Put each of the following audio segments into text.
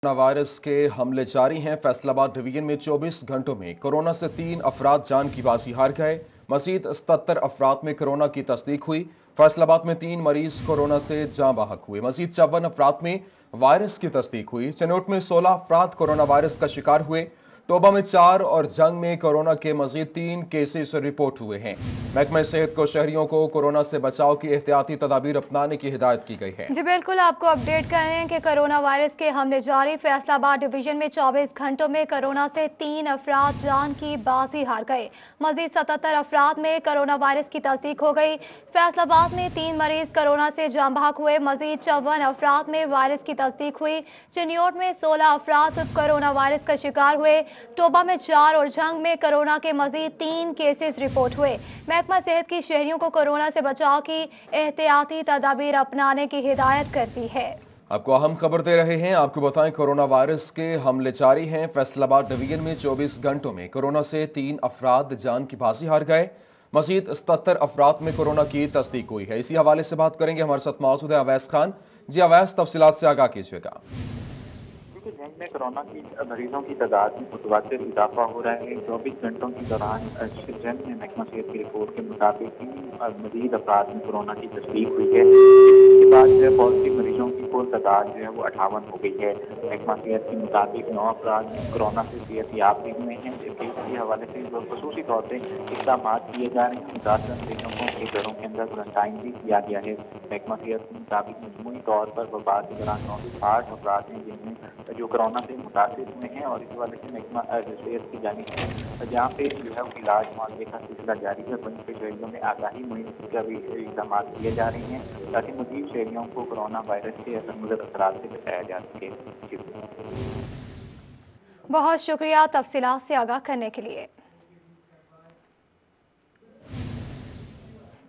Corona virus के हमले जारी हैं। फैसलाबाद डिवीजन में 24 घंटों में कोरोना से 3 अफराद जान की बाजी हार गए। मजीद 77 अफराद में कोरोना की तस्दीक हुई। फैसलाबाद में 3 मरीज कोरोना से जाँ बहक हुए। मजीद 54 अफराद में वायरस की तस्दीक हुई। चनोट में 16 अफराद कोरोना वायरस का शिकार हुए। टोबा में 4 और जंग में कोरोना के मजीद 3 केसेस रिपोर्ट हुए हैं। महकमा सेहत को शहरियों को कोरोना से बचाव की एहतियाती तदाबीर अपनाने की हिदायत की गई है। जी बिल्कुल, आपको अपडेट कर रहे हैं कि कोरोना वायरस के हमले जारी। फैसलाबाद डिवीजन में 24 घंटों में कोरोना से 3 अफराद जान की बाजी हार गए। मजीद 77 अफराद में कोरोना वायरस की तस्दीक हो गई। फैसलाबाद में 3 मरीज कोरोना से जाँ बहक हुए। मजीद 54 अफराद में वायरस की तस्दीक हुई। चिन्योट में 16 अफराद कोरोना वायरस का शिकार हुए। टोबा में 4 और जंग में कोरोना के मजीद 3 केसेस रिपोर्ट हुए। महकमा सेहत की शहरियों को कोरोना से बचाव की एहतियाती तदाबीर अपनाने की हिदायत करती है। आपको अहम खबर दे रहे हैं। आपको बताएं, कोरोना वायरस के हमले जारी हैं। फैसलाबाद डिवीजन में 24 घंटों में कोरोना से 3 अफराद जान की बाजी हार गए। मजीद 77 अफराद में कोरोना की तस्दीक हुई है। इसी हवाले से बात करेंगे, हमारे साथ मौजूद है अवैस खान। जी अवैस, तफसीलात से आगाह कीजिएगा। जंग में कोरोना की मरीजों की तादाद में मुतवातिर इजाफा हो रहा है। 24 घंटों के दौरान जंग में महकमा सेहत की रिपोर्ट के मुताबिक 3 मजीद अफराद में कोरोना की तस्दीक हुई है। इसके बाद जो है पॉजिटिव मरीजों की कुल तादाद जो है वो 58 हो गई है। महकमा सेहत के मुताबिक 9 अफराद कोरोना से सेहतियाब भी हुए हैं, जबकि इसी हवाले से खसूसी तौर पर इक़दाम किए जा रहे हैं। मुतासर मरीजों को उनके घरों के अंदर क्वारंटाइन भी किया गया है। महकमा सेहत के मुताबिक मजमूई तौर पर वबा के दौरान 908 अफराद हैं जिनमें जो कोरोना से मुतासिर हुए हैं, और इस वाले से महकमा सेहत की जानिब से जहाँ पे जो है इलाज मुआवजे का सिलसिला जारी है। वहीं पे शहरियों में आगाही मुहिम का भी इक़दाम किए जा रहे हैं ताकि मजीद शहरियों को कोरोना वायरस के असरमंदर असरात से बचाया जा सके। बहुत शुक्रिया तफसीलात से आगाह करने के लिए।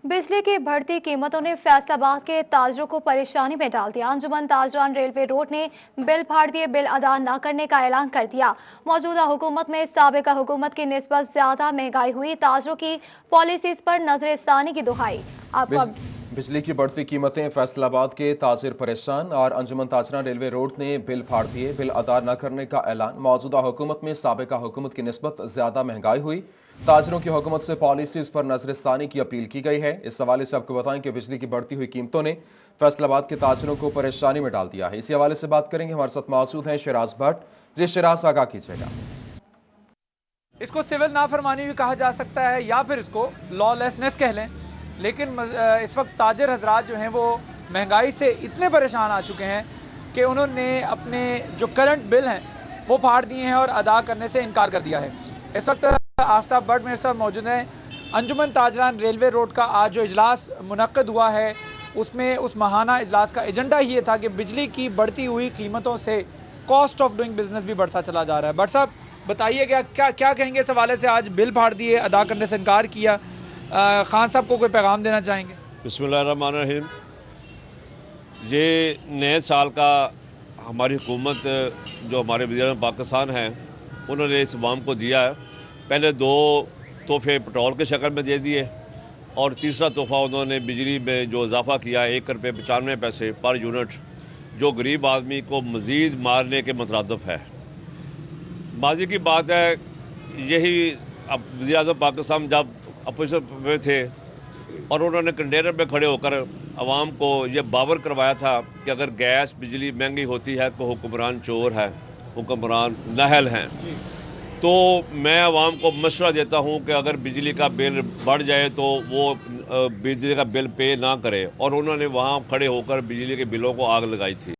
बिजली की बढ़ती कीमतों ने फैसलाबाद के ताजरों को परेशानी में डाल दिया। अंजुमन ताजरान रेलवे रोड ने बिल फाड़ दिए। बिल अदा न करने का ऐलान कर दिया। मौजूदा हुकूमत में साबिका हुकूमत की निस्बत ज्यादा महंगाई हुई। ताजरों की पॉलिसीज पर नजरसानी की दुहाई। आपको बिजली की बढ़ती कीमतें, फैसलाबाद के ताजिर परेशान और अंजुमन ताजरान रेलवे रोड ने बिल फाड़ दिए। बिल अदा न करने का ऐलान। मौजूदा हुकूमत में साबिका हुकूमत की निस्बत ज्यादा महंगाई हुई। ताजरों की हुकूमत से पॉलिसीज पर नजरसानी की अपील की गई है। इस हवाले से आपको बताएं कि बिजली की बढ़ती हुई कीमतों ने फैसलाबाद के ताजरों को परेशानी में डाल दिया है। इसी हवाले से बात करेंगे, हमारे साथ मौजूद हैं शराज भट्ट। जी शराज, आगाह कीजिएगा। इसको सिविल नाफरमानी भी कहा जा सकता है या फिर इसको लॉलेसनेस कह लें, लेकिन इस वक्त ताजिर हजरात जो हैं वो महंगाई से इतने परेशान आ चुके हैं कि उन्होंने अपने जो करंट बिल हैं वो फाड़ दिए हैं और अदा करने से इनकार कर दिया है। इस वक्त आफ्ताब भट्ट मेरे साथ मौजूद हैं। अंजुमन ताजरान रेलवे रोड का आज जो इजलास मुनक्कद हुआ है उसमें उस माहाना इजलास का एजेंडा ये था कि बिजली की बढ़ती हुई कीमतों से कॉस्ट ऑफ डूइंग बिजनेस भी बढ़ता चला जा रहा है। भट्ट साहब बताइए, क्या कहेंगे इस हवाले से? आज बिल फाड़ दिए, अदा करने से इनकार किया, खान साहब को कोई पैगाम देना चाहेंगे? बिस्मिल्लाहिर्रहमानिर्रहीम। ये नए साल का हमारी हुकूमत जो हमारे वज़ीर पाकिस्तान हैं उन्होंने इस अवाम को दिया है। पहले 2 तोहफे पेट्रोल के शक्ल में दे दिए और तीसरा तोहफा उन्होंने बिजली में जो इजाफा किया 1 रुपये 95 पैसे पर यूनिट, जो गरीब आदमी को मज़ीद मारने के मुतरादिफ है। माजी की बात है, यही अब वज़ीर आज़म पाकिस्तान जब अपोजिशन में थे और उन्होंने कंटेनर में खड़े होकर आवाम को यह बावर करवाया था कि अगर गैस बिजली महंगी होती है तो हुक्मरान चोर है, हुक्मरान नाअहल हैं। तो मैं आवाम को मशवरा देता हूं कि अगर बिजली का बिल बढ़ जाए तो वो बिजली का बिल पे ना करे, और उन्होंने वहां खड़े होकर बिजली के बिलों को आग लगाई थी।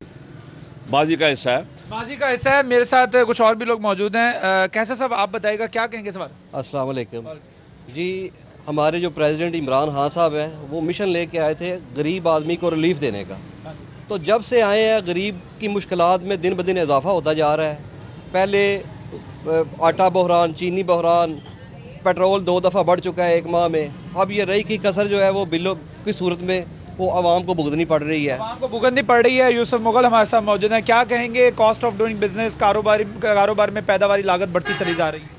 माजी का हिस्सा है, माजी का हिस्सा है। मेरे साथ कुछ और भी लोग मौजूद हैं। कैसा साहब आप बताइएगा, क्या कहेंगे सवाल? अस्सलाम वालेकुम जी। हमारे जो प्रेसिडेंट इमरान खान साहब हैं वो मिशन लेके आए थे गरीब आदमी को रिलीफ देने का। तो जब से आए हैं गरीब की मुश्किलात में दिन ब दिन इजाफा होता जा रहा है। पहले आटा बहरान, चीनी बहरान, पेट्रोल 2 दफ़ा बढ़ चुका है 1 माह में। अब ये रही की कसर जो है वो बिलों की सूरत में वो आवाम को भुगतनी पड़ रही है। आवाम को भुगतनी पड़ रही है। यूसुफ मुगल हमारे साथ मौजूद हैं। क्या कहेंगे, कॉस्ट ऑफ डूइंग बिजनेस, कारोबार में पैदावारी लागत बढ़ती चली जा रही है?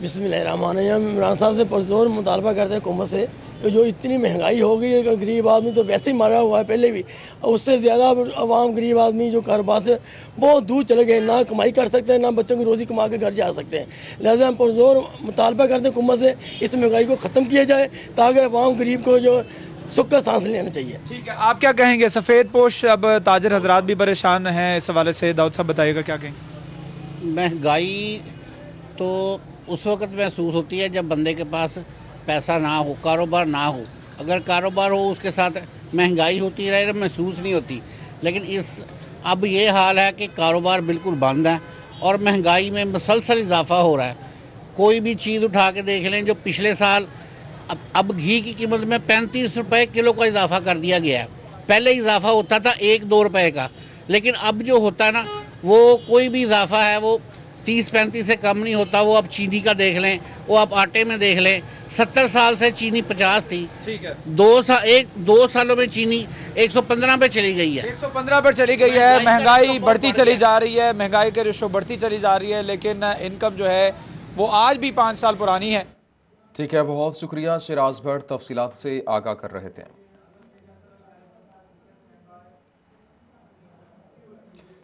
बिस्मिल्लाहिर्रहमानिर्रहीम। इमरान साहब से पुरजोर मुतालबा करते हैं हुकूमत से کہ جو اتنی مہنگائی ہو گئی ہے کہ غریب آدمی تو ویسے ہی مارا ہوا ہے پہلے بھی، اس سے زیادہ عوام غریب آدمی جو کاروبار سے بہت دور چلے گئے، نہ کمائی کر سکتے ہیں، نہ بچوں کی روزی کما کے گھر جا سکتے ہیں۔ لہٰذا ہم پرزور مطالبہ کرتے ہیں حکومت سے اس مہنگائی کو ختم کیا جائے تاکہ عوام غریب کو جو سکھ کا سانس لینا چاہیے۔ ٹھیک ہے، آپ کیا کہیں گے؟ سفید پوش اب تاجر حضرات بھی پریشان ہیں اس حوالے سے، داؤد صاحب بتائیے گا کیا کہیں گے؟ مہنگائی تو اس وقت محسوس ہوتی ہے جب بندے کے پاس پیسہ نہ ہو، کاروبار نہ ہو۔ اگر کاروبار ہو اس کے ساتھ مہنگائی ہوتی رہے محسوس نہیں ہوتی، لیکن اب یہ حال ہے کہ کاروبار بالکل بند ہے اور مہنگائی میں مسلسل اضافہ ہو رہا ہے۔ کوئی بھی چیز اٹھا کے دیکھ لیں، جو پچھلے سال اب گھی کی قیمت میں 35 روپے کلو کا اضافہ کر دیا گیا ہے۔ پہلے اضافہ ہوتا تھا 1-2 روپے کا، لیکن اب جو ہوتا ہے نا وہ کوئی بھی اضافہ ہے وہ 30-35 سے کم نہیں ہوتا۔ وہ اب چینی کا دیکھ لیں، وہ آپ آٹے میں دیکھ لیں، 70 سال سے چینی 50 تھی، ٹھیک ہے، 2 سالوں میں چینی 115 پہ چلی گئی ہے۔ 115 پر چلی گئی ہے۔ مہنگائی بڑھتی چلی جا رہی ہے، مہنگائی کے ریشو بڑھتی چلی جا رہی ہے، لیکن انکم جو ہے وہ آج بھی 5 سال پرانی ہے۔ ٹھیک ہے، بہت شکریہ شیراز بھٹ، تفصیلات سے آگاہ کر رہے تھے۔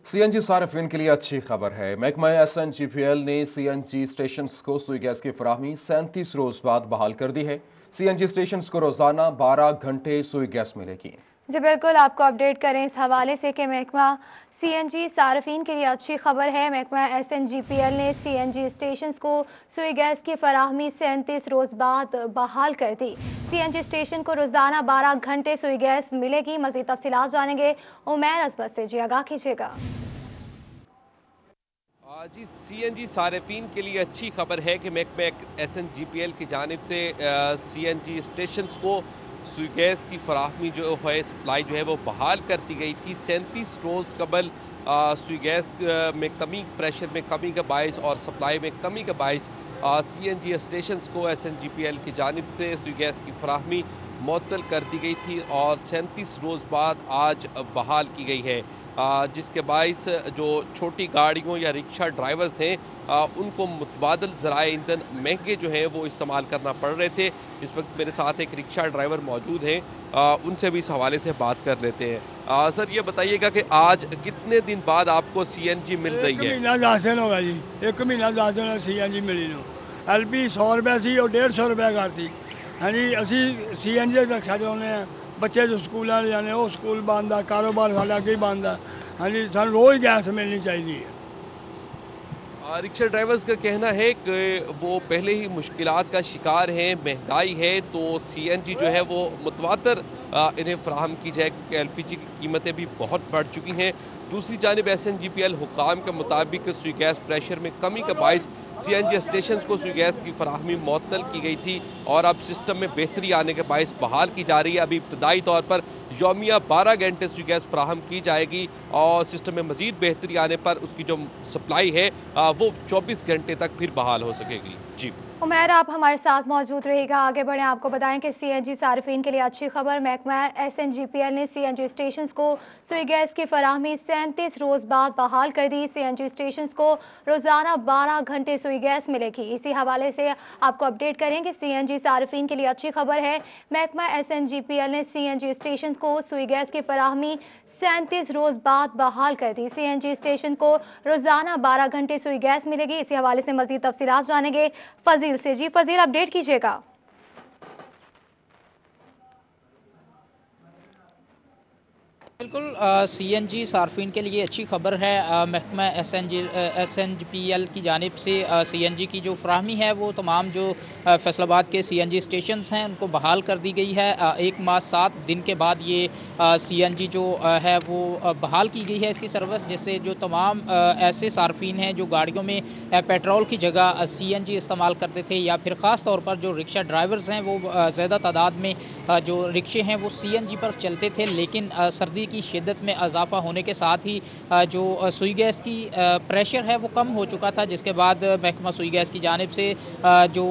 سی این جی صارفین کے لیے اچھی خبر ہے۔ محکمہ SNGPL نے CNG اسٹیشنز کو سوئی گیس کی فراہمی 37 روز بعد بحال کر دی ہے۔ CNG اسٹیشنز کو روزانہ 12 گھنٹے سوئی گیس ملے گی۔ جی بالکل، آپ کو اپڈیٹ کریں اس حوالے سے کہ محکمہ CNG صارفین کے لیے اچھی خبر ہے۔ محکمہ SNGPL نے CNG اسٹیشنز کو سوئی گیس کی فراہمی 37 روز بعد بحال کر دی۔ CNG اسٹیشن کو روزانہ 12 گھنٹے سوئی گیس ملے گی۔ مزید تفصیلات جانیں گے عمیر ازبر سے، جی آگاہ کیجیے گا۔ جی CNG صارفین کے لیے اچھی خبر ہے کہ محکمہ SNGPL کی جانب سے CNG اسٹیشنز کو سوئی گیس کی فراہمی جو ہے، سپلائی جو ہے وہ بحال کر دی گئی تھی۔ 37 روز قبل سوئی گیس میں کمی، پریشر میں کمی کا باعث اور سپلائی میں کمی کا باعث CNG اسٹیشنز کو SNGPL کی جانب سے سوئی گیس کی فراہمی معطل کر دی گئی تھی اور 37 روز بعد آج بحال کی گئی ہے، جس کے باعث جو چھوٹی گاڑیوں یا رکشہ ڈرائیورز ہیں ان کو متبادل ذرائع ایندھن مہنگے جو ہیں وہ استعمال کرنا پڑ رہے تھے۔ اس وقت میرے ساتھ ایک رکشہ ڈرائیور موجود ہیں، ان سے بھی اس حوالے سے بات کر لیتے ہیں۔ سر یہ بتائیے گا کہ آج کتنے دن بعد آپ کو CNG مل رہی ہے؟ 1 مہینہ 10 دن ہوگا جی، 1 مہینہ 10 دن CNG ملی نو۔ LP 100 روپے سی اور 150 روپے گھر سی۔ ہاں جی، اسی CNG رکشہ چلانے ہیں، بچے جو سکول جانے وہ سکول بند ہے، کاروبار سارا اگے ہی بند ہے۔ ہاں جی، سر روز گیس ملنی چاہیے۔ رکشہ ڈرائیورز کا کہنا ہے کہ وہ پہلے ہی مشکلات کا شکار ہیں، مہنگائی ہے تو CNG جو ہے وہ متواتر انہیں فراہم کی جائے کیونکہ LPG کی قیمتیں بھی بہت بڑھ چکی ہیں۔ دوسری جانب SNGPL حکام کے مطابق سوئی گیس پریشر میں کمی کا باعث CNG اسٹیشنز کو سوئی گیس کی فراہمی معطل کی گئی تھی اور اب سسٹم میں بہتری آنے کے باعث بحال کی جا رہی ہے۔ ابھی ابتدائی طور پر یومیہ 12 گھنٹے سوئی گیس فراہم کی جائے گی اور سسٹم میں مزید بہتری آنے پر اس کی جو سپلائی ہے وہ 24 گھنٹے تک پھر بحال ہو سکے گی۔ جی عمیر، آپ ہمارے ساتھ موجود رہے گا، آگے بڑھیں۔ آپ کو بتائیں کہ CNG صارفین کے لیے اچھی خبر، محکمہ SNGPL نے CNG اسٹیشنز کو سوئی گیس کی فراہمی 37 روز بعد بحال کر دی۔ CNG اسٹیشنز کو روزانہ 12 گھنٹے سوئی گیس ملے گی۔ اسی حوالے سے آپ کو اپڈیٹ کریں کہ CNG صارفین کے لیے اچھی خبر ہے، محکمہ SNGPL نے CNG اسٹیشنز کو سوئی گیس کی فراہمی 37 روز بعد بحال کر دی۔ CNG اسٹیشن کو روزانہ 12 گھنٹے سوئی گیس ملے گی۔ اسی حوالے سے مزید تفصیلات جانیں گے فضیل سے، جی فضیل اپڈیٹ کیجیے گا۔ بالکل CNG صارفین کے لیے اچھی خبر ہے۔ محکمہ SNGPL کی جانب سے CNG کی جو فراہمی ہے وہ تمام جو فیصل آباد کے CNG اسٹیشنز ہیں ان کو بحال کر دی گئی ہے۔ 1 ماہ 7 دن کے بعد یہ CNG جو ہے وہ بحال کی گئی ہے اس کی سروس، جس سے جو تمام ایسے صارفین ہیں جو گاڑیوں میں پیٹرول کی جگہ CNG استعمال کرتے تھے یا پھر خاص طور پر جو رکشہ ڈرائیورز ہیں وہ زیادہ تعداد میں जो रिक्शे हैं वो CNG पर चलते थे, लेकिन सर्दी की शिद्दत में इजाफा होने के साथ ही जो सुई गैस की प्रेशर है वो कम हो चुका था, जिसके बाद महकमा सुई गैस की जानिब से जो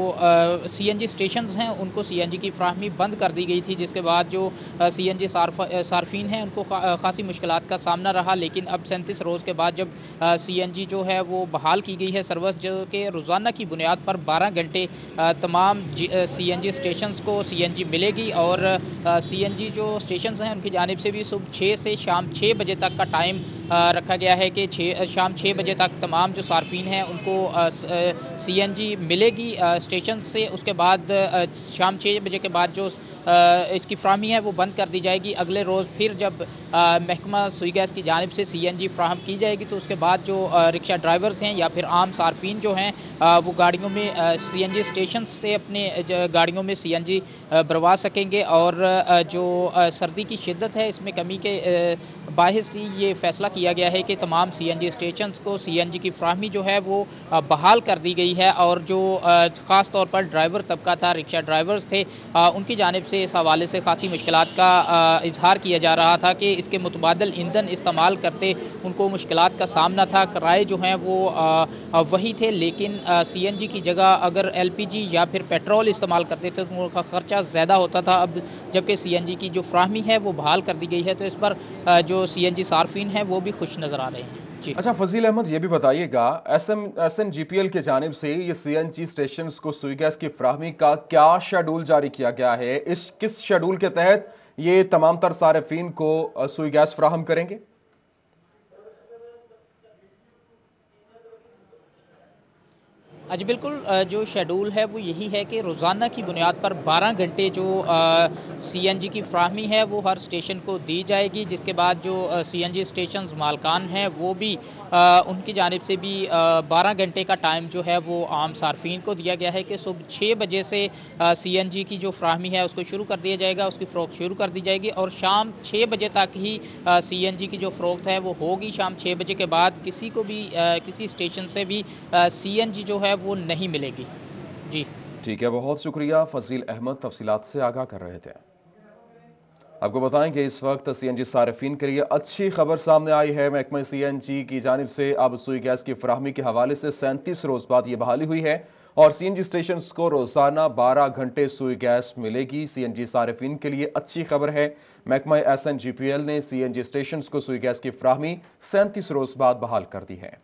CNG स्टेशंस हैं उनको CNG की फ्राहमी बंद कर दी गई थी, जिसके बाद जो CNG सार्फिन हैं उनको खासी मुश्किलात का सामना रहा। लेकिन अब 37 रोज़ के बाद जब CNG जो है वो बहाल की गई है सर्विस, जो कि रोज़ाना की बुनियाद पर 12 घंटे तमाम CNG स्टेशंस को CNG मिलेगी, और CNG जो स्टेशंस हैं उनकी जानिब से भी सुबह 6 से शाम 6 बजे तक का टाइम रखा गया है कि शाम 6 बजे तक तमाम जो सार्फिन हैं उनको CNG मिलेगी स्टेशन से। उसके बाद शाम 6 बजे के बाद जो इसकी फ्राहमी है वो बंद कर दी जाएगी। अगले रोज़ फिर जब महकमा सुई गैस की जानिब से CNG फ्राहम की जाएगी तो उसके बाद जो रिक्शा ड्राइवर्स हैं या फिर आम सार्फिन जो हैं वो गाड़ियों में CNG स्टेशन से अपने गाड़ियों में CNG भरवा सकेंगे, और जो सर्दी की शिद्दत है इसमें कमी के बाहिस ही ये फैसला किया गया है कि तमाम CNG स्टेशंस को CNG की फ्राहमी जो है वो बहाल कर दी गई है। और जो ख़ास तौर पर ड्राइवर तबका था, रिक्शा ड्राइवर्स थे, उनकी जानिब से इस हवाले से खासी मुश्किलात का इजहार किया जा रहा था कि इसके मुतबादल ईंधन इस्तेमाल करते उनको मुश्किलात का सामना था। किराए जो हैं वो वही थे, लेकिन CNG की जगह अगर LPG या फिर पेट्रोल इस्तेमाल करते थे तो उनका खर्चा ज़्यादा होता था। अब जबकि CNG की जो फ्राहमी है वो बहाल कर दी गई है तो इस पर जो CNG सार्फिन हैं वो भी खुश नज़र आ रहे हैं। अच्छा फजील अहमद, ये भी बताइएगा SNGPL के जानिब से ये CNG स्टेशन को सुई गैस की फ्राहमी का क्या शेड्यूल जारी किया गया है? किस शेड्यूल के तहत ये तमाम तर सार्फिन को सुई गैस फ्राहम करेंगे? जी बिल्कुल, जो शेड्यूल है वो यही है कि रोज़ाना की बुनियाद पर 12 घंटे जो CNG की फ्राहमी है वो हर स्टेशन को दी जाएगी, जिसके बाद जो CNG स्टेशन मालकान हैं वो भी उनकी जानिब से भी 12 घंटे का टाइम जो है वो आम सार्फिन को दिया गया है कि सुबह 6 बजे से CNG की जो फ्राहमी है उसको शुरू कर दिया जाएगा, उसकी फ़रोख्त शुरू कर दी जाएगी, और शाम 6 बजे तक ही CNG की जो फ़रोख्त है वो होगी। शाम 6 बजे के बाद किसी को भी किसी स्टेशन से भी CNG जो है वो नहीं मिलेगी। जी ठीक है, बहुत शुक्रिया फजील अहमद, तफसीलात से आगाह कर रहे थे। आपको बताएं कि इस वक्त CNG सार्फिन के लिए अच्छी खबर सामने आई है। महकमा CNG की जानिब से अब सुई गैस की फ्राहमी के हवाले से 37 रोज बाद ये बहाली हुई है और CNG स्टेशन को रोजाना 12 घंटे सुई गैस मिलेगी। CNG सार्फिन के लिए अच्छी खबर है। महकमा SNGPL ने CNG स्टेशन को सुई गैस की फ्राहमी 37 रोज बाद बहाल कर दी है।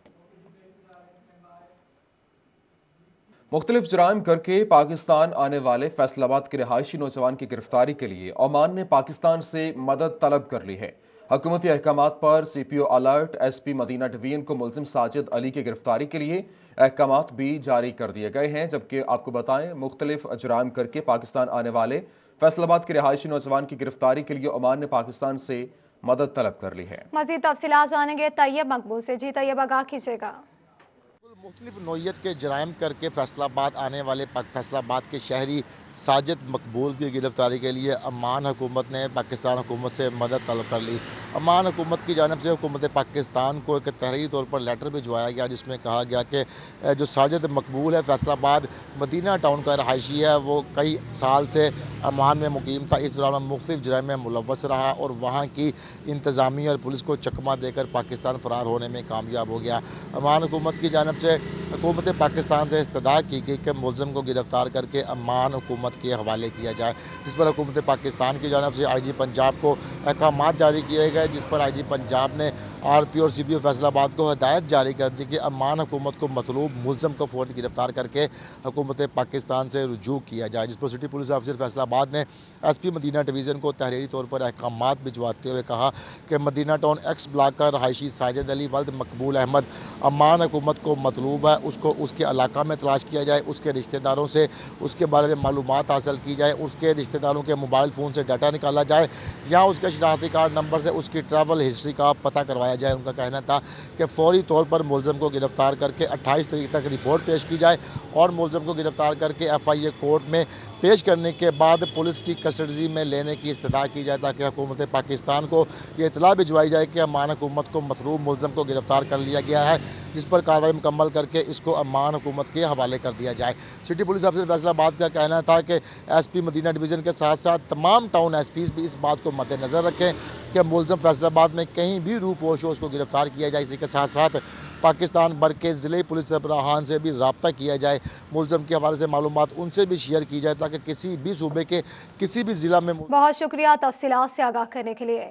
मुख्तलिफ जराइम करके पाकिस्तान आने वाले फैसलाबाद के रिहायशी नौजवान की गिरफ्तारी के लिए ओमान ने पाकिस्तान से मदद तलब कर ली है। हुकूमती अहकामात पर CPO अलर्ट, SP मदीना डिवीजन को मुलजिम साजिद अली की गिरफ्तारी के लिए अहकामात भी जारी कर दिए गए हैं। जबकि आपको बताएं, मुख्तलिफ जराइम करके पाकिस्तान आने वाले फैसलाबाद के रिहायशी नौजवान की गिरफ्तारी के लिए ओमान ने पाकिस्तान से मदद तलब कर ली है। मजीद तफसीलात जानेंगे तैयब मकबूल से। जी तैयब, आगाह कीजिएगा। मुख्तलिफ नौइयत के जराइम करके फैसलाबाद आने वाले फैसलाबाद के शहरी साजिद मकबूल की गिरफ्तारी के लिए अमान हुकूमत ने पाकिस्तान हुकूमत से मदद तलब कर ली। अमान हुकूमत की जानिब से हुकूमत पाकिस्तान को एक तहरीरी तौर पर लेटर भिजवाया गया जिसमें कहा गया कि जो साजिद मकबूल है फैसलाबाद मदीना टाउन का रहायशी है, वो कई साल से अमान में मुकीम था। इस दौरान मुख्तलिफ जराइम में मुलव्वस रहा और वहाँ की इंतज़ामिया और पुलिस को चकमा देकर पाकिस्तान फरार होने में कामयाब हो गया। अमान हुकूमत की जानिब से हुकूमत पाकिस्तान से इस्तदा की गई कि मुलज़िम को गिरफ्तार करके अमान हुकूमत के हवाले किया जाए, जिस पर हुकूमत पाकिस्तान की जानिब से IG पंजाब को अहकामात जारी किए गए, जिस पर IG पंजाब ने RP और CPO फैसलाबाद को हिदायत जारी कर दी कि अमान हुकूमत को मतलूब मुलज़िम को फ़ौरन गिरफ्तार करके हुकूमत पाकिस्तान से रुजू किया जाए। जिस पर सिटी पुलिस ऑफिसर फैसलाबाद ने SP मदीना डिवीज़न को तहरीरी तौर पर अहकामात भिजवाते हुए कहा कि मदीना टाउन X ब्लॉक का रहायशी साजिद अली वल्द मकबूल अहमद अमान हुकूमत को मतलूब है, उसको उसके इलाका में तलाश किया जाए, उसके रिश्तेदारों से उसके बारे में मालूमात हासिल की जाए, उसके रिश्तेदारों के मोबाइल फ़ोन से डाटा निकाला जाए या उसके शनाख्ती कार्ड नंबर से उसकी ट्रैवल हिस्ट्री का पता करवाया जाए। उनका कहना था कि फौरी तौर पर मुलज़िम को गिरफ्तार करके 28 तारीख तक रिपोर्ट पेश की जाए और मुलज़िम को गिरफ्तार करके FIA कोर्ट में पेश करने के बाद पुलिस की कस्टडी में लेने की इस्तदा की जाए ताकि हुकूमत पाकिस्तान को ये इतला भिजवाई जाए कि अमान हुकूमत को मतलूब मुलज़िम को गिरफ्तार कर लिया गया है। جس پر کارروائی مکمل کر کے اس کو امان حکومت کے حوالے کر دیا جائے۔ سٹی پولیس افسر فیصل آباد کا کہنا تھا کہ ایس پی مدینہ ڈویژن کے ساتھ ساتھ تمام ٹاؤن ایس پیز بھی اس بات کو مد نظر رکھیں کہ ملزم فیصل آباد میں کہیں بھی روح پوش ہو اس کو گرفتار کیا جائے۔ اسی کے ساتھ ساتھ پاکستان بھر کے ضلعی پولیس سربراہان سے بھی رابطہ کیا جائے، ملزم کے حوالے سے معلومات ان سے بھی شیئر کی جائے تاکہ کسی بھی صوبے کے کسی بھی ضلع میں بہت شکریہ تفصیلات سے آگاہ کرنے کے لیے۔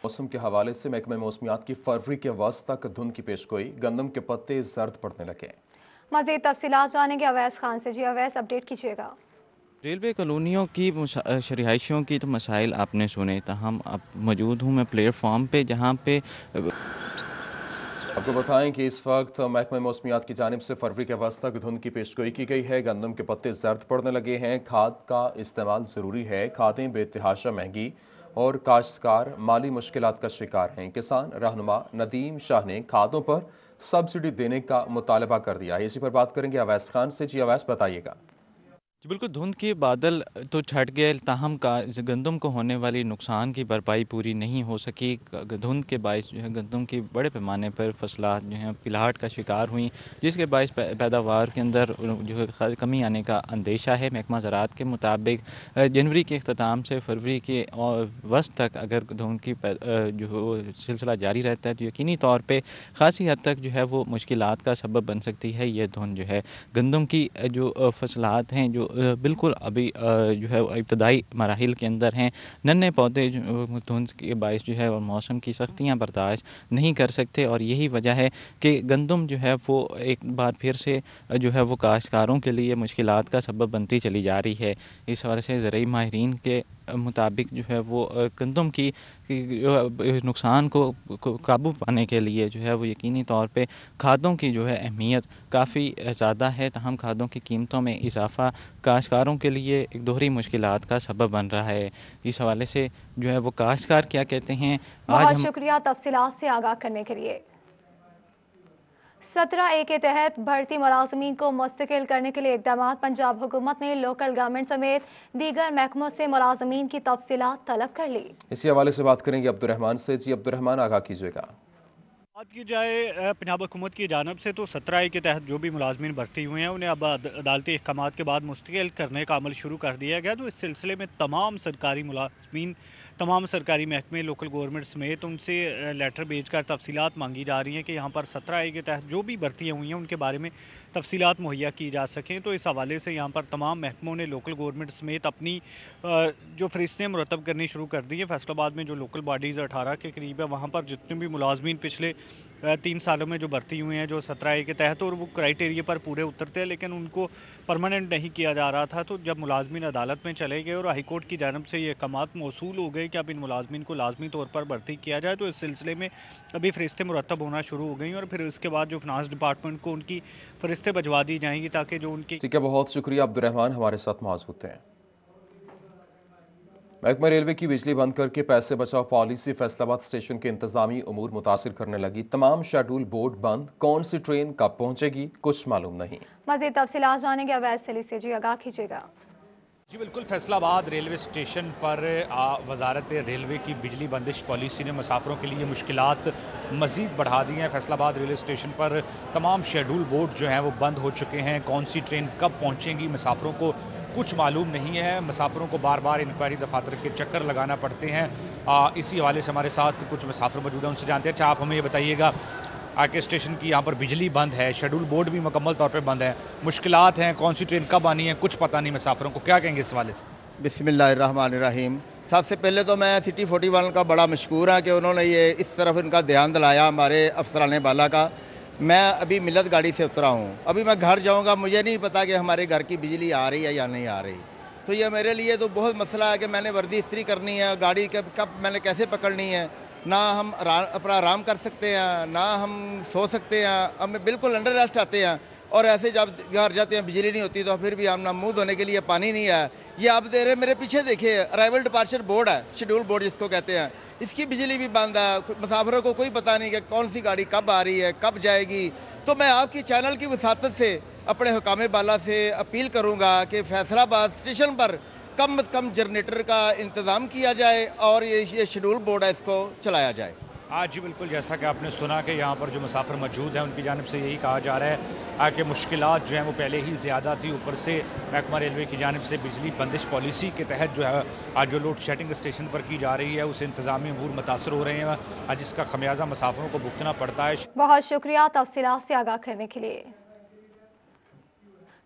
موسم کے حوالے سے محکمہ موسمیات کی فروری کے وسط تک دھند کی پیشگوئی، گندم کے پتے زرد پڑنے لگے۔ مزید تفصیلات جانیں گے اویس خان سے۔ جی اویس، اپڈیٹ کیجیے گا۔ ریلوے کالونیوں کی رہائشیوں کی تو مسائل آپ نے سنے، تاہم اب موجود ہوں میں پلیٹ فارم پہ جہاں پہ آپ کو بتائیں کہ اس وقت محکمہ موسمیات کی جانب سے فروری کے وسط تک دھند کی پیشگوئی کی گئی ہے، گندم کے پتے زرد پڑنے لگے ہیں، کھاد کا استعمال ضروری ہے، کھادیں بے تحاشا مہنگی اور کاشتکار مالی مشکلات کا شکار ہیں۔ کسان رہنما ندیم شاہ نے کھادوں پر سبسڈی دینے کا مطالبہ کر دیا ہے۔ اسی پر بات کریں گے اویس خان سے۔ جی اویس، بتائیے گا۔ بالکل دھند کے بادل تو چھٹ گئے، تاہم گندم کو ہونے والی نقصان کی بھرپائی پوری نہیں ہو سکی۔ دھند کے باعث جو ہے گندم کی بڑے پیمانے پر فصلات جو ہیں پلاٹ کا شکار ہوئیں، جس کے باعث پیداوار کے اندر جو ہے کمی آنے کا اندیشہ ہے۔ محکمہ زراعت کے مطابق جنوری کے اختتام سے فروری کے وسط تک اگر دھند کی جو سلسلہ جاری رہتا ہے تو یقینی طور پہ خاصی حد تک جو ہے وہ مشکلات کا سبب بن سکتی ہے۔ یہ دھند جو ہے گندم کی جو فصلات ہیں جو بالکل ابھی جو ہے ابتدائی مراحل کے اندر ہیں، ننے پودے دھند کے باعث جو ہے اور موسم کی سختیاں برداشت نہیں کر سکتے، اور یہی وجہ ہے کہ گندم جو ہے وہ ایک بار پھر سے جو ہے وہ کاشتکاروں کے لیے مشکلات کا سبب بنتی چلی جا رہی ہے۔ اس وجہ سے زرعی ماہرین کے مطابق جو ہے وہ گندم کی نقصان کو قابو پانے کے لیے جو ہے وہ یقینی طور پہ کھادوں کی جو ہے اہمیت کافی زیادہ ہے، تاہم کھادوں کی قیمتوں میں اضافہ کاشتکاروں کے لیے ایک دوہری مشکلات کا سبب بن رہا ہے۔ اس حوالے سے جو ہے وہ کاشتکار کیا کہتے ہیں۔ بہت شکریہ تفصیلات سے آگاہ کرنے کے لیے۔ 17A کے تحت بھرتی ملازمین کو مستقل کرنے کے لیے اقدامات، پنجاب حکومت نے لوکل گورنمنٹ سمیت دیگر محکموں سے ملازمین کی تفصیلات طلب کر لی۔ اسی حوالے سے بات کریں گے عبدالرحمان سے۔ جی عبدالرحمان، آگاہ کیجیے گا۔ بات کی جائے پنجاب حکومت کی جانب سے تو 17A کے تحت جو بھی ملازمین بھرتی ہوئے ہیں انہیں اب عدالتی احکامات کے بعد مستقل کرنے کا عمل شروع کر دیا گیا، تو اس سلسلے میں تمام سرکاری ملازمین، تمام سرکاری محکمے، لوکل گورنمنٹ سمیت ان سے لیٹر بھیج کر تفصیلات مانگی جا رہی ہیں کہ یہاں پر 17A کے تحت جو بھی بھرتیاں ہوئی ہیں ان کے بارے میں تفصیلات مہیا کی جا سکیں۔ تو اس حوالے سے یہاں پر تمام محکموں نے لوکل گورنمنٹ سمیت اپنی جو فہرستیں مرتب کرنی شروع کر دی ہیں۔ فیصل آباد میں جو لوکل باڈیز 18 کے قریب ہے، وہاں پر جتنے بھی ملازمین پچھلے 3 سالوں میں جو بھرتی ہوئے ہیں جو 17A کے تحت، اور وہ کرائیٹیریا پر پورے اترتے ہیں لیکن ان کو پرماننٹ نہیں کیا جا رہا تھا، تو جب ملازمین عدالت میں چلے گئے اور ہائی کورٹ کی جانب سے یہ احکامات موصول ہو گئے کہ اب ان ملازمین کو لازمی طور پر بھرتی کیا جائے، تو اس سلسلے میں ابھی فہرستیں مرتب ہونا شروع ہو گئیں اور پھر اس کے بعد جو فنانس ڈپارٹمنٹ کو ان کی فہرستیں بھجوا دی جائیں گی تاکہ جو ان کی... ٹھیک ہے، بہت شکریہ عبدالرحمان، ہمارے ساتھ موجود ہیں۔ محکمہ ریلوے کی بجلی بند کر کے پیسے بچاؤ پالیسی فیصل آباد اسٹیشن کے انتظامی امور متاثر کرنے لگی، تمام شیڈول بورڈ بند، کون سی ٹرین کب پہنچے گی کچھ معلوم نہیں۔ مزید تفصیلات جانیں گے اویس علی سے۔ جی آگاہ کیجیے گا۔ جی بالکل، فیصل آباد ریلوے اسٹیشن پر وزارت ریلوے کی بجلی بندش پالیسی نے مسافروں کے لیے مشکلات مزید بڑھا دی ہیں۔ فیصل آباد ریلوے اسٹیشن پر تمام شیڈول بورڈ جو ہیں وہ بند ہو چکے ہیں، کون سی ٹرین کب پہنچیں گی مسافروں کو کچھ معلوم نہیں ہے، مسافروں کو بار بار انکوائری دفاتر کے چکر لگانا پڑتے ہیں۔ اسی حوالے سے ہمارے ساتھ کچھ مسافر موجود ہیں، ان سے جانتے ہیں۔ اچھا، آپ ہمیں یہ بتائیے گا کہ اسٹیشن کی یہاں پر بجلی بند ہے، شیڈول بورڈ بھی مکمل طور پہ بند ہے، مشکلات ہیں، کون سی ٹرین کب آنی ہے کچھ پتہ نہیں مسافروں کو، کیا کہیں گے اس حوالے سے؟ بسم اللہ الرحمن الرحیم۔ سب سے پہلے تو میں سٹی 41 کا بڑا مشکور ہوں کہ انہوں نے یہ اس طرف ان کا دھیان دلایا ہمارے افسران بالا کا۔ میں ابھی ملت گاڑی سے اترا ہوں، ابھی میں گھر جاؤں گا، مجھے نہیں پتا کہ ہمارے گھر کی بجلی آ رہی ہے یا نہیں آ رہی، تو یہ میرے لیے تو بہت مسئلہ ہے کہ میں نے وردی استری کرنی ہے، گاڑی کب میں نے کیسے پکڑنی ہے، نہ ہم اپنا آرام کر سکتے ہیں نہ ہم سو سکتے ہیں، ہم بالکل انڈر ریسٹ آتے ہیں، اور ایسے جب گھر جاتے ہیں بجلی نہیں ہوتی تو پھر بھی ہم نہ منہ دھونے کے لیے پانی نہیں ہے۔ یہ آپ دے رہے میرے پیچھے دیکھیے، ارائیول ڈپارچر بورڈ ہے، شیڈول بورڈ جس کو کہتے ہیں، اس کی بجلی بھی بند ہے، مسافروں کو کوئی پتہ نہیں کہ کون سی گاڑی کب آ رہی ہے کب جائے گی۔ تو میں آپ کی چینل کی وساطت سے اپنے حکام بالا سے اپیل کروں گا کہ فیصل آباد اسٹیشن پر कम से कम जनरेटर का इंतज़ाम किया जाए और ये शेड्यूल बोर्ड है इसको चलाया जाए। आज जी बिल्कुल जैसा कि आपने सुना कि यहाँ पर जो मुसाफिर मौजूद हैं उनकी जानिब से यही कहा जा रहा है कि मुश्किलात जो हैं वो पहले ही ज़्यादा थी, ऊपर से महकमा रेलवे की जानिब से बिजली बंदिश पॉलिसी के तहत जो है आज जो लोड शेडिंग स्टेशन पर की जा रही है उससे इंतजामी अमूर मुतासर हो रहे हैं, आज इसका खमियाजा मुसाफिरों को भुगतना पड़ता है। बहुत शुक्रिया तफसीलात से आगाह करने के लिए।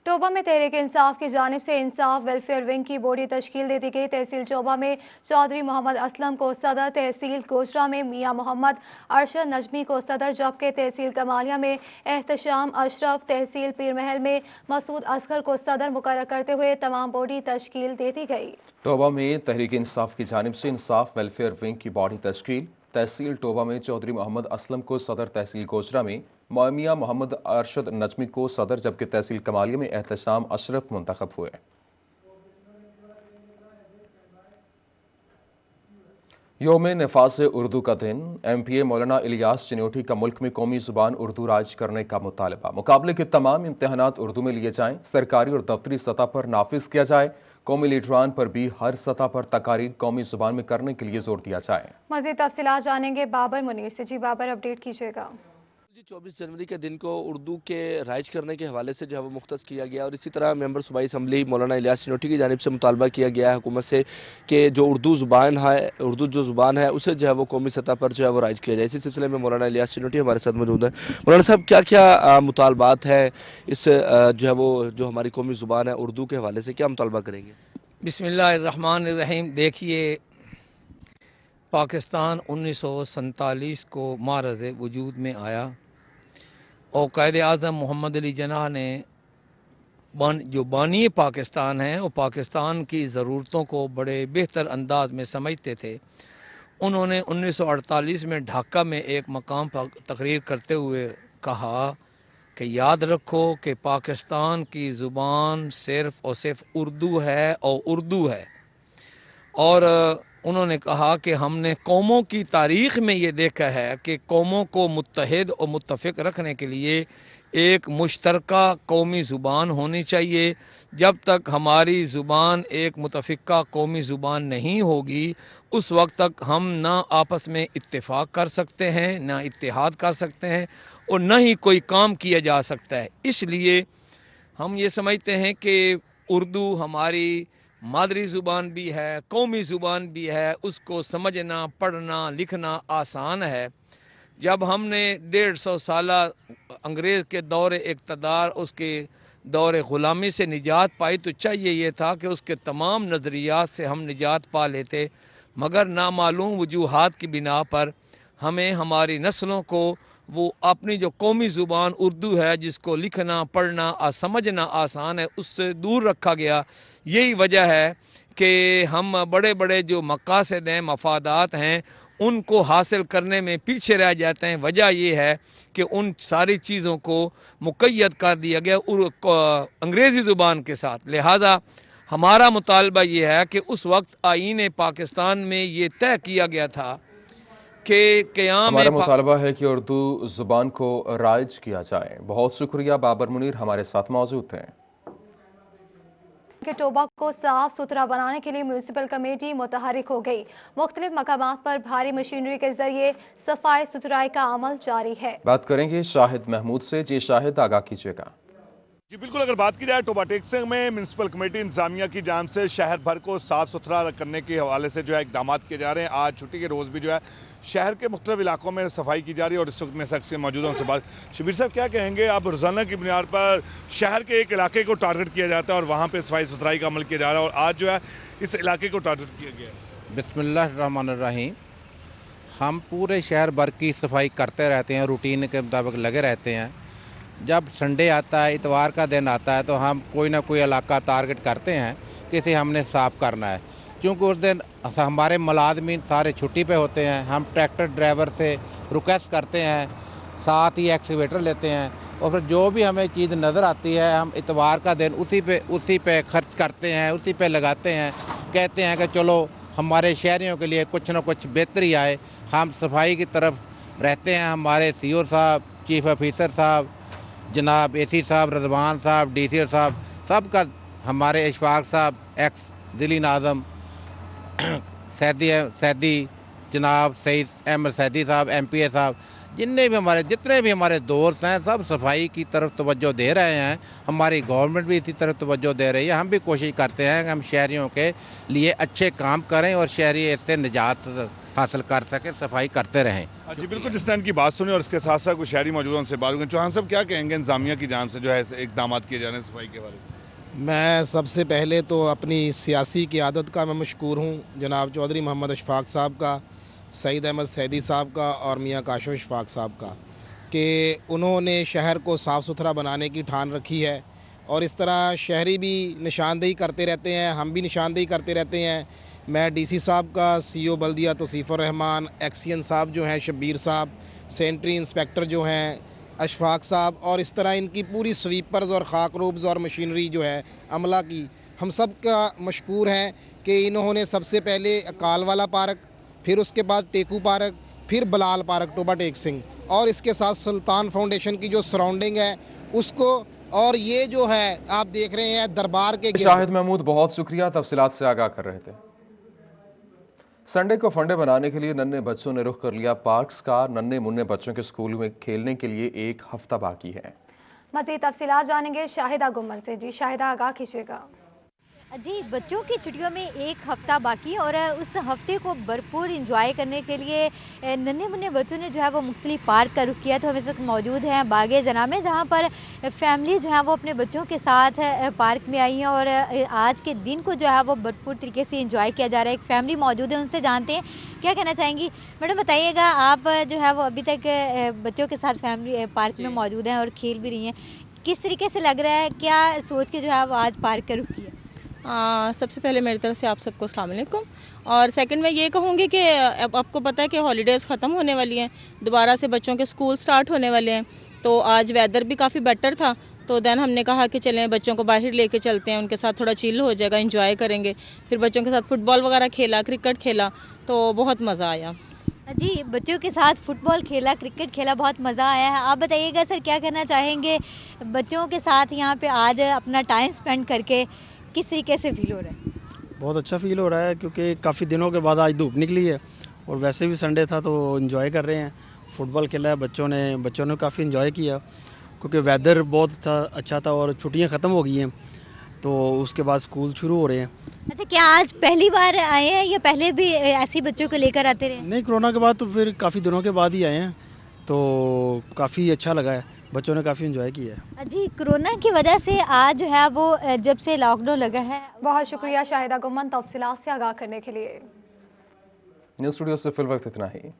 टोबा में तहरीक इंसाफ की जानिब से इंसाफ वेलफेयर विंग की बॉडी तश्कील दे दी गई। तहसील टोबा में चौधरी मोहम्मद असलम को सदर, तहसील गोजरा में मियां मोहम्मद अरशद नजमी को सदर, जबकि तहसील कमालिया में एहतशाम अशरफ, तहसील पीरमहल में मसूद असगर को सदर मुकर्रर करते हुए तमाम बॉडी तश्कील दे दी गई। टोबा में तहरीक इंसाफ की जानिब से इंसाफ वेलफेयर विंग की बॉडी तश्कील। तहसील टोबा में चौधरी मोहम्मद असलम को सदर, तहसील गोजरा में मियां मोहम्मद अरशद नजमी को सदर, जबकि तहसील कमालिया में एहतशाम अशरफ मुंतखब हुए। यौम नफाज़ उर्दू का दिन। MPA मौलाना इलियास चिन्योटी का मुल्क में कौमी जुबान उर्दू राज करने का मुतालबा। मुकाबले के तमाम इम्तहानात उर्दू में लिए जाएं, सरकारी और दफ्तरी सतह पर नाफिज किया जाए। कौमी लीडरान पर भी हर सतह पर तकारीर कौमी जुबान में करने के लिए जोर दिया जाए। मज़ीद तफसीलात जानेंगे बाबर मुनीर से। जी बाबर, अपडेट कीजिएगा। 24 जनवरी के दिन को उर्दू के राइज करने के हवाले से जो है वो मुख्तस किया गया और इसी तरह मेंबर सूबाई असम्बली मौलाना इलियास चिन्योटी की जानिब से मुतालबा किया गया है हुकूमत से कि जो उर्दू जो ज़ुबान है उसे जो है वो कौमी सतह पर जो है वो राइज किया जाए। इसी सिलसिले में मौलाना इलियास चिन्योटी हमारे साथ मौजूद है। मौलाना साहब, क्या क्या मुतालबात है इस जो है वो जो हमारी कौमी ज़ुबान है उर्दू के हवाले से क्या मुतालबा करेंगे? बिस्मिल्लाहिर्रहमानिर्रहीम। देखिए, पाकिस्तान 1947 को मारज़ वजूद में आया और कायदे आज़म मोहम्मद अली जिन्नाह ने जो बानी पाकिस्तान हैं वो पाकिस्तान की ज़रूरतों को बड़े बेहतर अंदाज में समझते थे। उन्होंने 1948 में ढाका में एक मकाम पर तकरीर करते हुए कहा कि याद रखो कि पाकिस्तान की ज़ुबान सिर्फ़ और सिर्फ उर्दू है और उर्दू है। और उन्होंने कहा कि हमने कौमों की तारीख़ में ये देखा है कि कौमों को मुत्तहिद और मुत्तफ़िक़ रखने के लिए एक मुश्तरका कौमी ज़ुबान होनी चाहिए। जब तक हमारी ज़ुबान एक मुतफ़िक़ा कौमी ज़ुबान नहीं होगी उस वक्त तक हम ना आपस में इत्तेफाक कर सकते हैं, ना इत्तेहाद कर सकते हैं और न ही कोई काम किया जा सकता है। इसलिए हम ये समझते हैं कि उर्दू हमारी मादरी ज़ुबान भी है, कौमी ज़ुबान भी है, उसको समझना, पढ़ना, लिखना आसान है। जब हमने 150 साल अंग्रेज़ के दौरे इक़्तिदार, उसके दौरे ग़ुलामी से निजात पाई तो चाहिए ये था कि उसके तमाम नज़रियात से हम निजात पा लेते, मगर नामालूम वजूहात की बिना पर हमें हमारी नस्लों को वो अपनी जो कौमी ज़ुबान उर्दू है जिसको लिखना, पढ़ना और समझना आसान है उससे दूर रखा गया। यही वजह है कि हम बड़े बड़े जो मकासद हैं, मफादात हैं, उनको हासिल करने में पीछे रह जाते हैं। वजह यह है कि उन सारी चीज़ों को मुक़य्यद कर दिया गया अंग्रेज़ी ज़ुबान के साथ। लिहाजा हमारा मुतालबा ये है कि उस वक्त आईन पाकिस्तान में ये तय किया गया था कि क़याम हमारा मुतालबा है कि उर्दू ज़ुबान को राइज किया जाए। बहुत शुक्रिया। बाबर मुनीर हमारे साथ मौजूद हैं। कि टोबा को साफ सुथरा बनाने के लिए म्यूनिसिपल कमेटी मुतहरिक हो गई। मुख्तलिफ मकामात पर भारी मशीनरी के जरिए सफाई सुथराई का अमल जारी है। बात करेंगे शाहिद महमूद से। जी शाहिद, आगाह कीजिएगा। जी बिल्कुल, अगर बात की जाए टोबा टेक्सिंग में म्यूनिसिपल कमेटी इंतजामिया की जानिब से शहर भर को साफ सुथरा करने के हवाले से जो है इकदाम किए जा रहे हैं। आज छुट्टी के रोज़ भी जो है शहर के मुख्तलिफ इलाकों में सफाई की जा रही है और इस वक्त में शख्स से मौजूद उनसे बात। शबीर साहब, क्या कहेंगे आप? रोजाना की बुनियाद पर शहर के एक इलाके को टारगेट किया जाता है और वहाँ पर सफाई सुथराई का अमल किया जा रहा है और आज जो है इस इलाके को टारगेट किया गया है। बिस्मिल्लाहिर्रहमानिर्रहीम। हम पूरे शहर भर की सफाई करते रहते हैं, रूटीन के मुताबिक लगे रहते हैं। जब संडे आता है, इतवार का दिन आता है तो हम कोई ना कोई इलाका टारगेट करते हैं कि इसे हमने साफ़ करना है, क्योंकि उस दिन हमारे मुलाजमीन सारे छुट्टी पे होते हैं। हम ट्रैक्टर ड्राइवर से रिक्वेस्ट करते हैं, साथ ही एक्सकेवेटर लेते हैं और फिर जो भी हमें चीज़ नज़र आती है हम इतवार का दिन उसी पे खर्च करते हैं, उसी पे लगाते हैं। कहते हैं कि चलो हमारे शहरियों के लिए कुछ ना कुछ बेहतरी आए। हम सफाई की तरफ रहते हैं। हमारे CO साहब, चीफ ऑफिसर साहब, जनाब AC साहब, रजवान साहब, DC साहब, सबका, हमारे इशफाक साहब एक्स ज़िली नाज़म सैदी जनाब सईद अहमद सैदी साहब MPA साहब, जितने भी हमारे दोस्त हैं, सब सफाई की तरफ तवज्जो दे रहे हैं। हमारी गवर्नमेंट भी इसी तरफ तवज्जो दे रही है। हम भी कोशिश करते हैं कि हम शहरियों के लिए अच्छे काम करें और शहरी इससे निजात हासिल कर सकें, सफाई करते रहें। जी बिल्कुल, जिस तरह इनकी बात सुनी और इसके साथ साथ कुछ शहरी मौजूद हैं, उनसे बात करें। चौहान साहब, क्या कहेंगे इंतजामिया की जानिब से जो है इकदाम किए जा रहे हैं सफाई के बारे में? मैं सबसे पहले तो अपनी सियासी क़ियादत का मैं मशकूर हूँ, जनाब चौधरी मोहम्मद अशफाक साहब का, सईद अहमद सैदी साहब का और मियाँ काशफ अशफाक साहब का, कि उन्होंने शहर को साफ़ सुथरा बनाने की ठान रखी है। और इस तरह शहरी भी निशानदेही करते रहते हैं, हम भी निशानदेही करते रहते हैं। मैं DC साहब का, CO बल्दिया तौसीफ़ुर रहमान, एक्सियन साहब जो हैं शब्बीर साहब, सेंट्री इंस्पेक्टर जो हैं अशफाक साहब, और इस तरह इनकी पूरी स्वीपर्स और खाकरूब्स और मशीनरी जो है अमला की, हम सब का मशकूर हैं कि इन्होंने सबसे पहले कालवाला पार्क, फिर उसके बाद टेकू पार्क, फिर बलाल पार्क टोबा टेक सिंह, और इसके साथ सुल्तान फाउंडेशन की जो सराउंडिंग है उसको, और ये जो है आप देख रहे हैं दरबार के शाहिद महमूद, बहुत शुक्रिया, तफसीलात से आगाह कर रहे थे। संडे को फंडे बनाने के लिए नन्हे बच्चों ने रुख कर लिया पार्क्स का। नन्हे मुन्ने बच्चों के स्कूल में खेलने के लिए 1 हफ्ता बाकी है। मज़ीद तफसीलात जानेंगे शाहिदा गुम्मन से। जी शाहिदा, आगाह कीजिएगा। जी, बच्चों की छुट्टियों में 1 हफ्ता बाकी, और उस हफ्ते को भरपूर इंजॉय करने के लिए नन्हे मुन्ने बच्चों ने जो है वो मुख्तलिफ पार्क का रुख किया। तो हम इस वक्त मौजूद हैं बागे जना में, जहाँ पर फैमिली जो है वो अपने बच्चों के साथ पार्क में आई हैं, और आज के दिन को जो है वो भरपूर तरीके से इंजॉय किया जा रहा है। एक फैमिली मौजूद है, उनसे जानते हैं क्या कहना चाहेंगी। मैडम बताइएगा, आप जो है वो अभी तक बच्चों के साथ फैमिली पार्क में मौजूद हैं और खेल भी रही हैं, किस तरीके से लग रहा है, क्या सोच के जो है वो आज पार्क का रुख किया? सबसे पहले मेरी तरफ से आप सबको अस्सलाम वालेकुम। और सेकंड मैं ये कहूँगी कि अब आपको पता है कि हॉलीडेज़ ख़त्म होने वाली हैं, दोबारा से बच्चों के स्कूल स्टार्ट होने वाले हैं। तो आज वेदर भी काफ़ी बेटर था, तो देन हमने कहा कि चलें बच्चों को बाहर लेके चलते हैं, उनके साथ थोड़ा चिल हो जाएगा, एंजॉय करेंगे। फिर बच्चों के साथ फुटबॉल वगैरह खेला, क्रिकेट खेला, तो बहुत मज़ा आया। जी, बच्चों के साथ फुटबॉल खेला, क्रिकेट खेला, बहुत मज़ा आया है। आप बताइएगा सर, क्या कहना चाहेंगे, बच्चों के साथ यहाँ पे आज अपना टाइम स्पेंड करके किस तरीके से फील हो रहा है? बहुत अच्छा फील हो रहा है, क्योंकि काफ़ी दिनों के बाद आज धूप निकली है, और वैसे भी संडे था तो एंजॉय कर रहे हैं। फुटबॉल खेला है बच्चों ने काफ़ी एंजॉय किया, क्योंकि वेदर बहुत अच्छा था और छुट्टियां ख़त्म हो गई हैं, तो उसके बाद स्कूल शुरू हो रहे हैं। अच्छा, क्या आज पहली बार आए हैं या पहले भी ऐसे बच्चों को लेकर आते रहे? नहीं, कोरोना के बाद तो फिर काफ़ी दिनों के बाद ही आए हैं, तो काफ़ी अच्छा लगा है, बच्चों ने काफ़ी एंजॉय किया है। जी, कोरोना की वजह से आज जो है वो जब से लॉकडाउन लगा है। बहुत शुक्रिया शाहिदा गुम्मन, तफसीलात से आगाह करने के लिए। न्यूज़ स्टूडियो से फिल वक्त इतना ही।